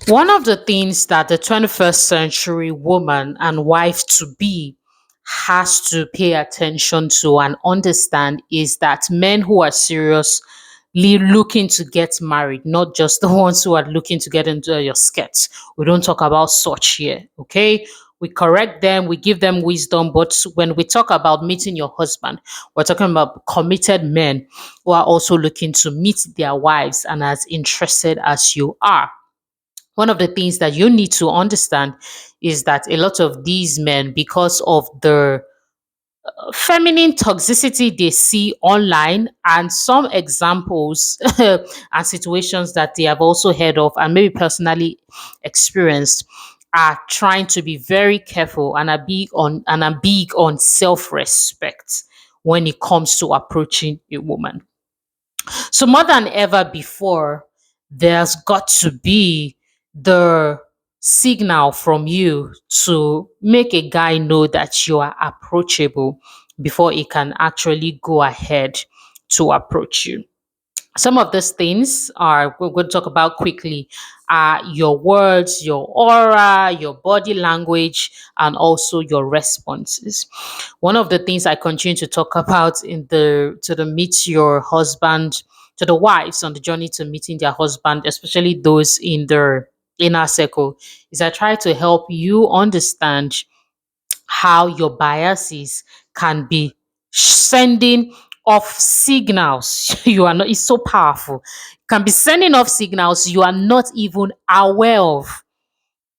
One of the things that the 21st century woman and wife to be has to pay attention to and understand is that men who are seriously looking to get married, not just the ones who are looking to get into your skirts. We don't talk about such here, okay? We correct them, we give them wisdom, but when we talk about meeting your husband, we're talking about committed men who are also looking to meet their wives and as interested as you are. One of the things that you need to understand is that a lot of these men, because of the feminine toxicity they see online and some examples and situations that they have also heard of and maybe personally experienced, are trying to be very careful and are big on self-respect when it comes to approaching a woman. So more than ever before, there's got to be the signal from you to make a guy know that you are approachable before he can actually go ahead to approach you. Some of these things are we're going to talk about quickly are your words, your aura, your body language, and also your responses. One of the things I continue to talk about in the to the meet your husband, to the wives on the journey to meeting their husband, especially those in their inner circle, is I try to help you understand how your biases can be sending off signals you are not, it's so powerful, can be sending off signals you are not even aware of,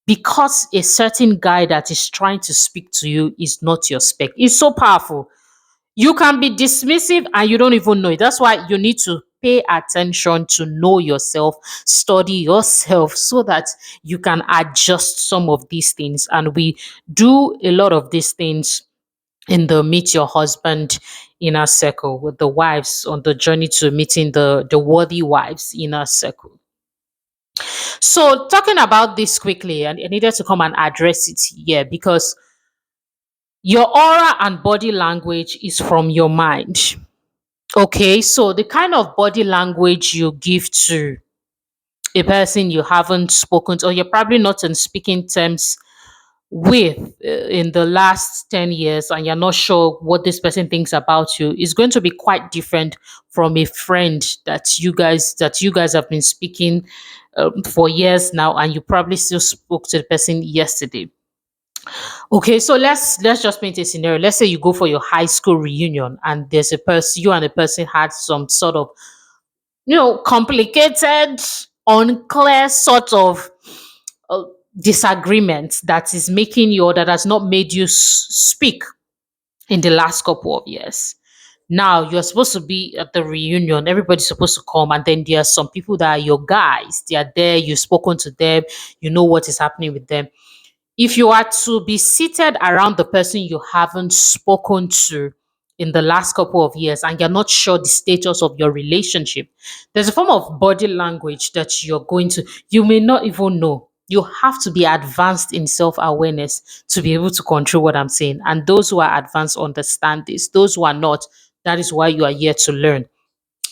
because a certain guy that is trying to speak to you is not your spec. It's so powerful. You can be dismissive and you don't even know it. That's why you need to pay attention to know yourself, study yourself so that you can adjust some of these things. And we do a lot of these things in the meet your husband inner circle with the wives on the journey to meeting the worthy wives inner circle. So talking about this quickly, and I needed to come and address it here because your aura and body language is from your mind. Okay, so the kind of body language you give to a person you haven't spoken to, or you're probably not in speaking terms with in the last 10 years, and you're not sure what this person thinks about you, is going to be quite different from a friend that you guys have been speaking for years now, and you probably still spoke to the person yesterday. Okay, so let's just paint a scenario. Let's say you go for your high school reunion and there's a person, you and a person had some sort of, complicated, unclear sort of uh, disagreement that is making you, or that has not made you speak in the last couple of years. Now you're supposed to be at the reunion, everybody's supposed to come, and then there are some people that are your guys. They are there, you've spoken to them, you know what is happening with them. If you are to be seated around the person you haven't spoken to in the last couple of years and you're not sure the status of your relationship, there's a form of body language that you may not even know. You have to be advanced in self awareness to be able to control what I'm saying. And those who are advanced understand this. Those who are not, that is why you are here to learn.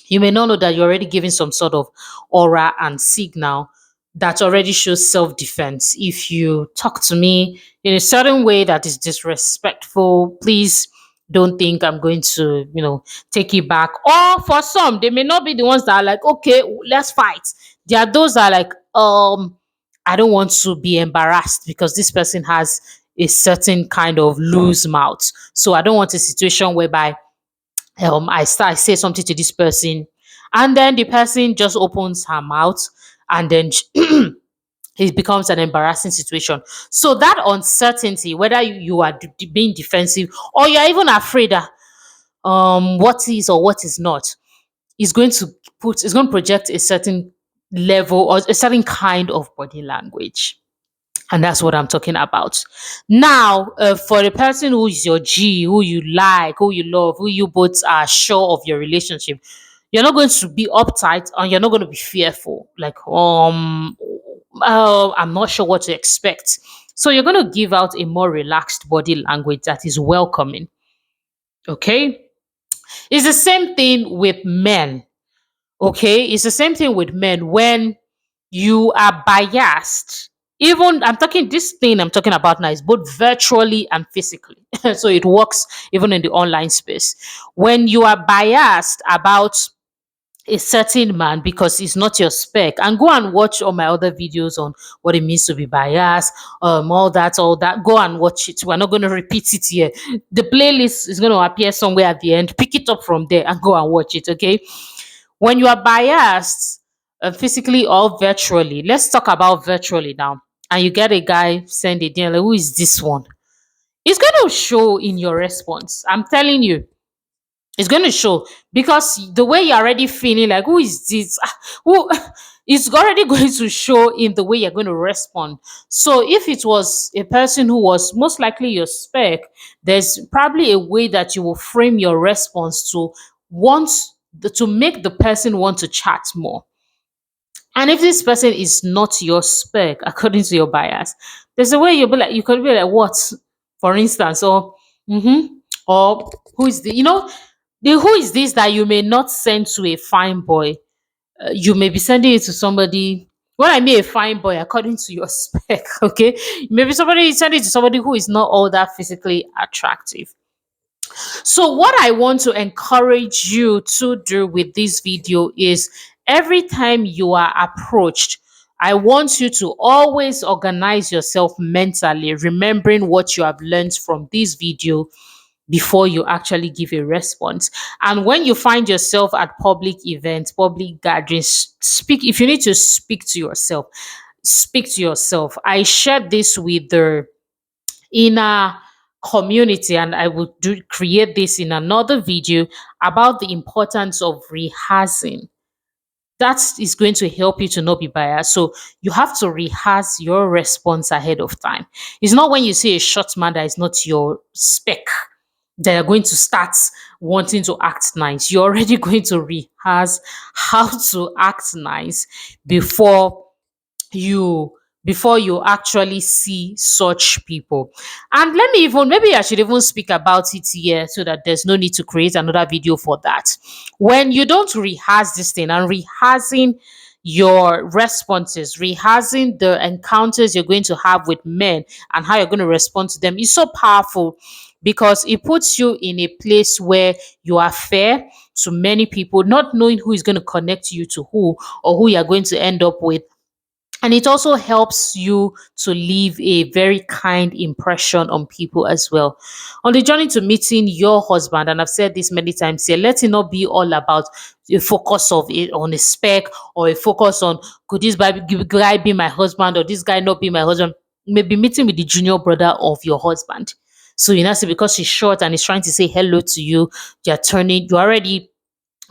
You may not know that you're already giving some sort of aura and signal that already shows self defense. If you talk to me in a certain way that is disrespectful, please don't think I'm going to, take it back. Or for some, they may not be the ones that are like, okay, let's fight. There are those that are like, I don't want to be embarrassed because this person has a certain kind of loose mouth. So I don't want a situation whereby I say something to this person, and then the person just opens her mouth, and then it becomes an embarrassing situation. So that uncertainty, whether you are being defensive or you're even afraid that what is or what is not, is going to project a certain level or a certain kind of body language. And that's what I'm talking about. Now, for the person who is your G, who you like, who you love, who you both are sure of your relationship, you're not going to be uptight and you're not going to be fearful. Like, I'm not sure what to expect. So you're going to give out a more relaxed body language that is welcoming. Okay. It's the same thing with men. Okay. It's the same thing with men when you are biased. Even I'm talking this thing I'm talking about now is both virtually and physically. So it works even in the online space. When you are biased about a certain man because he's not your spec, and go and watch all my other videos on what it means to be biased, all that, go and watch it. We're not going to repeat it here. The playlist is going to appear somewhere at the end. Pick it up from there and go and watch it. Okay, when you are biased, physically or virtually, let's talk about virtually now, and you get a guy send a DM like, who is this one? It's going to show in your response. I'm telling you, it's going to show, because the way you're already feeling like, who is this? Who? It's already going to show in the way you're going to respond. So if it was a person who was most likely your spec, there's probably a way that you will frame your response to want to make the person want to chat more. And if this person is not your spec according to your bias, there's a way you'll be like, you could be like, what? For instance, or or who is the, the who is this that you may not send to a fine boy? You may be sending it to somebody. When I mean a fine boy, according to your spec, okay, maybe somebody send it to somebody who is not all that physically attractive. So, what I want to encourage you to do with this video is every time you are approached, I want you to always organize yourself mentally, remembering what you have learned from this video before you actually give a response. And when you find yourself at public events, public gatherings, speak. If you need to speak to yourself, speak to yourself. I shared this with the inner community, and I will create this in another video about the importance of rehearsing. That is going to help you to not be biased. So you have to rehearse your response ahead of time. It's not when you see a short man that is not your spec that you're going to start wanting to act nice. You're already going to rehearse how to act nice before you you actually see such people. And let me even, maybe I should even speak about it here so that there's no need to create another video for that. When you don't rehearse this thing, and rehearsing your responses, rehearsing the encounters you're going to have with men and how you're going to respond to them is so powerful, because it puts you in a place where you are fair to many people, not knowing who is going to connect you to who, or who you're going to end up with. And it also helps you to leave a very kind impression on people as well. On the journey to meeting your husband, and I've said this many times here, let it not be all about a focus of it on a spec, or a focus on, could this guy be my husband, or this guy not be my husband. Maybe meeting with the junior brother of your husband. So you know, say because he's short and he's trying to say hello to you, you're already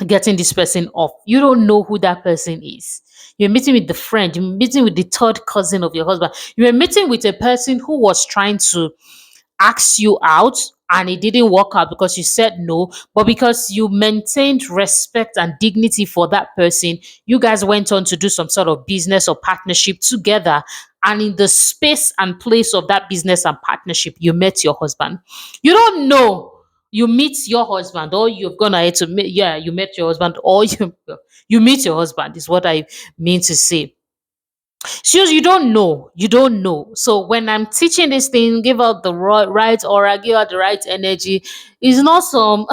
getting this person off. You don't know who that person is. You're meeting with the friend, you're meeting with the third cousin of your husband. You're meeting with a person who was trying to ask you out, and it didn't work out because you said no, but because you maintained respect and dignity for that person, you guys went on to do some sort of business or partnership together. And in the space and place of that business and partnership, you met your husband. You don't know. You meet your husband, or you've gone ahead to meet, yeah, you met your husband, or you meet your husband, is what I mean to say. So you don't know. You don't know. So when I'm teaching this thing, give out the right aura, give out the right energy. It's not some.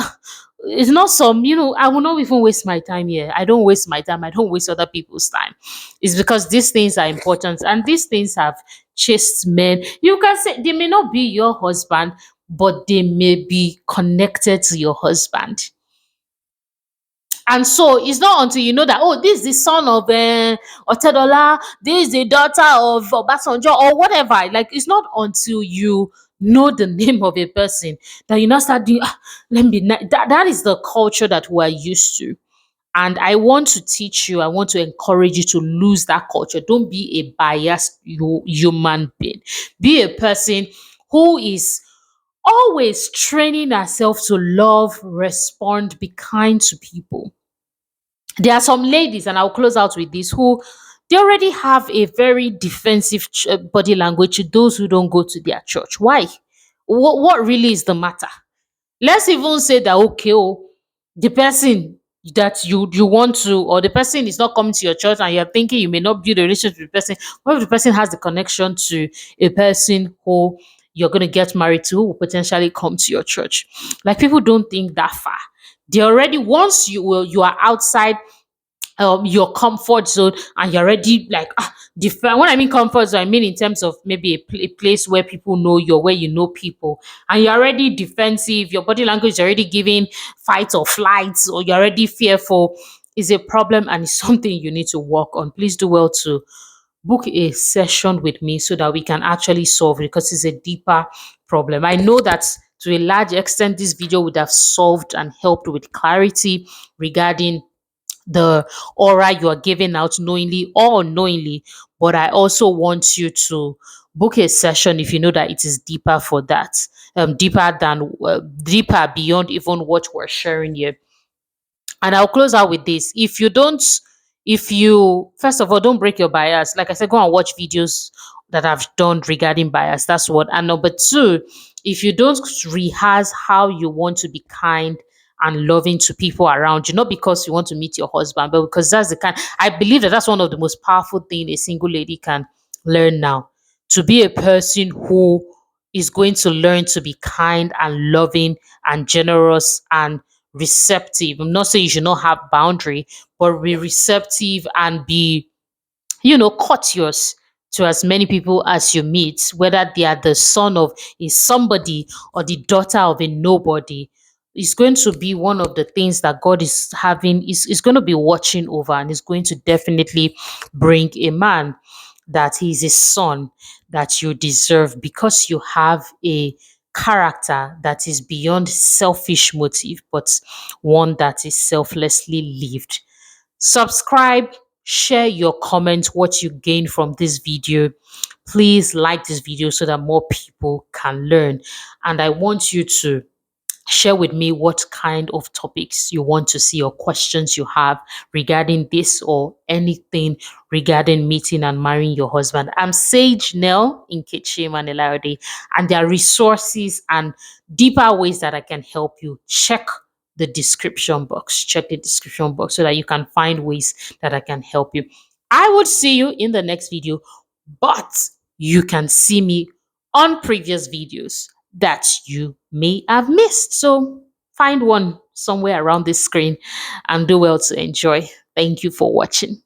It's not some. I will not even waste my time here. I don't waste my time. I don't waste other people's time. It's because these things are important, and these things have chased men. You can say they may not be your husband, but they may be connected to your husband. And so it's not until you know that, oh, this is the son of Otedola, this is the daughter of Obasanjo, or whatever. Like, it's not until you know the name of a person that you now start doing, let me, that is the culture that we're used to. And I want to teach you, I want to encourage you to lose that culture. Don't be a biased human being. Be a person who is always training herself to love, respond, be kind to people. There are some ladies, and I'll close out with this, who they already have a very defensive body language to those who don't go to their church. Why? What really is the matter? Let's even say that, okay, oh, the person that you want to, or the person is not coming to your church and you're thinking you may not build a relationship with the person. What if the person has the connection to a person who you're going to get married to, who will potentially come to your church? Like, people don't think that far. They already, once you are outside your comfort zone, and you're already like, different. When I mean comfort zone, I mean in terms of maybe a place where people know you, or where you know people, and you're already defensive, your body language is already giving fight or flight, or you're already fearful, is a problem, and it's something you need to work on. Please do well to book a session with me so that we can actually solve it, because it's a deeper problem. I know that to a large extent this video would have solved and helped with clarity regarding the aura you are giving out, knowingly or unknowingly. But I also want you to book a session if you know that it is deeper for that, deeper beyond even what we're sharing here. And I'll close out with this. If you, first of all, don't break your bias. Like I said, go and watch videos that I've done regarding bias. That's what. And number two, if you don't rehearse how you want to be kind and loving to people around you, not because you want to meet your husband, but because that's the kind, I believe that that's one of the most powerful thing a single lady can learn now. To be a person who is going to learn to be kind and loving and generous and receptive. I'm not saying you should not have boundary, but be receptive and be, courteous to as many people as you meet, whether they are the son of a somebody or the daughter of a nobody. Is going to be one of the things that God is having, is going to be watching over, and is going to definitely bring a man that he is a son that you deserve, because you have a character that is beyond selfish motive, but one that is selflessly lived. Subscribe, share your comment, what you gain from this video. Please like this video so that more people can learn. And I want you to share with me what kind of topics you want to see, or questions you have regarding this, or anything regarding meeting and marrying your husband. I'm Sage Nell in Kitchen Manilari, and there are resources and deeper ways that I can help you. Check the description box. Check the description box so that you can find ways that I can help you. I would see you in the next video, but you can see me on previous videos that you may have missed. So find one somewhere around this screen and do well to enjoy. Thank you for watching.